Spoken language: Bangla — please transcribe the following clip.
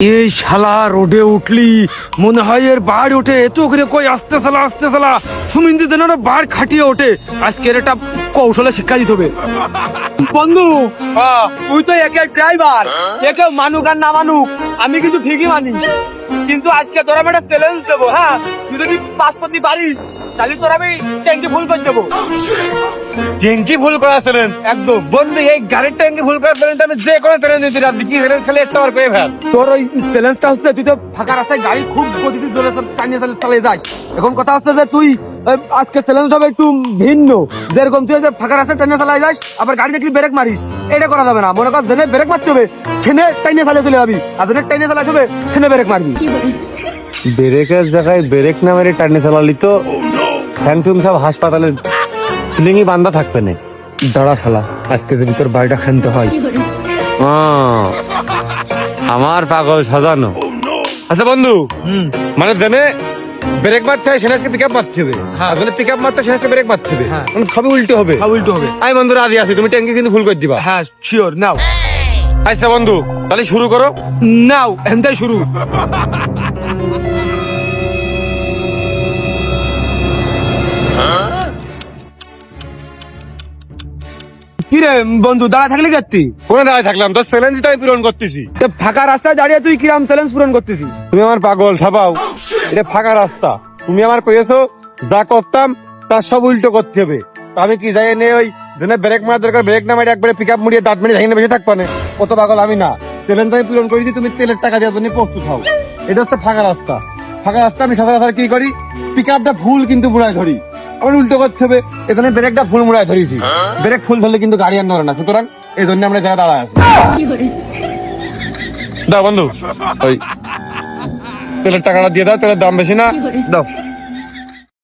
এই শালা রোডে উঠলি মনে হয় এর বাড় ওঠে এত করে কই আস্তে সালা সুমিন্দি দেন বাড় খাটিয়ে ওঠে আজকের এটা কৌশলে শিক্ষা দিতে হবে। বন্ধু তুই তো একে ড্রাইভার, একে মানুক আর না মানুক আমি কিন্তু ঠিকই মানি, কিন্তু আজকে তোরা আমি একটা চ্যালেঞ্জ দেবো। হ্যাঁ, তুই যদি পাস করতে পারিস তাহলে তোর আমি ট্যাঙ্কি ফুল করে দেবো। ট্যাঙ্কি ফুল করা চ্যালেঞ্জ? একদম বন্ধু, এই গাড়ির ট্যাঙ্কি ফুল করা চ্যালেঞ্জ আমি যে কোনো চ্যালেঞ্জ দিতে রাখি। কি চ্যালেঞ্জ খেলে একটা বার করে ফেল। তোর ওই চ্যালেঞ্জটা হচ্ছে তুই তো ফাঁকা রাস্তায় গাড়ি খুব গতিতে জোরে টানিয়ে চালিয়ে যাস। এখন কথা হচ্ছে যে তুই আজকে চ্যালেঞ্জ হবে একটু ভিন্ন, যেরকম তুই যে ফাঁকা রাস্তায় টানিয়ে চালিয়ে যাস আবার গাড়ি দেখলি ব্রেক মারিস, এটা করা যাবে না। মনে কর যেনে ব্রেক মারতে হবে সেনে টাইনে চালিয়ে চলে যাবি, আর যেনে টাইনে চালাতে হবে সেনে ব্রেক মারবি। ব্রেকের জায়গায় ব্রেক না মেরে টানে চালালি তো ফ্যান্টুম সব হাসপাতালের সিলিংই বান্ধা থাকবে না। দাঁড়া শালা, আজকে যদি তোর বাড়িটা খানতে হয়। আমার পাগল সাজানো। আচ্ছা বন্ধু, মানে দেনে ব্রেক মারতে হয় সেনাজকে পিক আপ মারতে হবে, আর যদি পিক আপ মারতে সেনাজকে ব্রেক মারতে হবে, মানে সবই উল্টো হবে। সব উল্টো হবে। আমি বন্ধু রাজি আছি, তুমি ট্যাঙ্কি কিন্তু ফুল করে দিবা। হ্যাঁ শিওর, নাও আচ্ছা বন্ধু, তাহলে শুরু করো। নাও এনটাই শুরু। কি রে বন্ধু, দাঁড়া থাকলি যাচ্ছি? কোনে দাঁড়ায় থাকলাম, তোর চ্যালেঞ্জটা আমি পূরণ করতেছি। ফাঁকা রাস্তায় দাঁড়িয়ে তুই কিরাম চ্যালেঞ্জ পূরণ করতেছিস? তুমি আমার পাগল ছাপাও, এটা ফাঁকা রাস্তা। তুমি আমার কইছো যা করতাম তার সব উল্টো করতে হবে। তো আমি কি যাই নে ওই যেন ব্রেক মারা দরকার ব্রেক না মারি একবারে পিক আপ মুড়িয়ে দাঁত মেরে ভেঙে বেশি থাকবা না, কত পাগল আমি না। চ্যালেঞ্জ আমি পূরণ করেছি, তুমি তেলের টাকা দেওয়ার জন্য প্রস্তুত হও। এটা হচ্ছে ফাঁকা রাস্তা। ফাঁকা রাস্তা আমি সচরাচর কি করি, পিক আপটা ফুল কিন্তু মুড়ায় ধরি, আমার উল্টো করতে হবে। এখানে ব্রেকটা ফুল মুড়ায় ধরেছি, ব্রেক ফুল ধরলে কিন্তু গাড়ি আর নড়ে না, সুতরাং এই জন্য আমরা জায়গায় দাঁড়ায় আছি। দাও বন্ধু, ওই তেলের টাকাটা দিয়ে দাও, তেলের দাম বেশি না, দাও।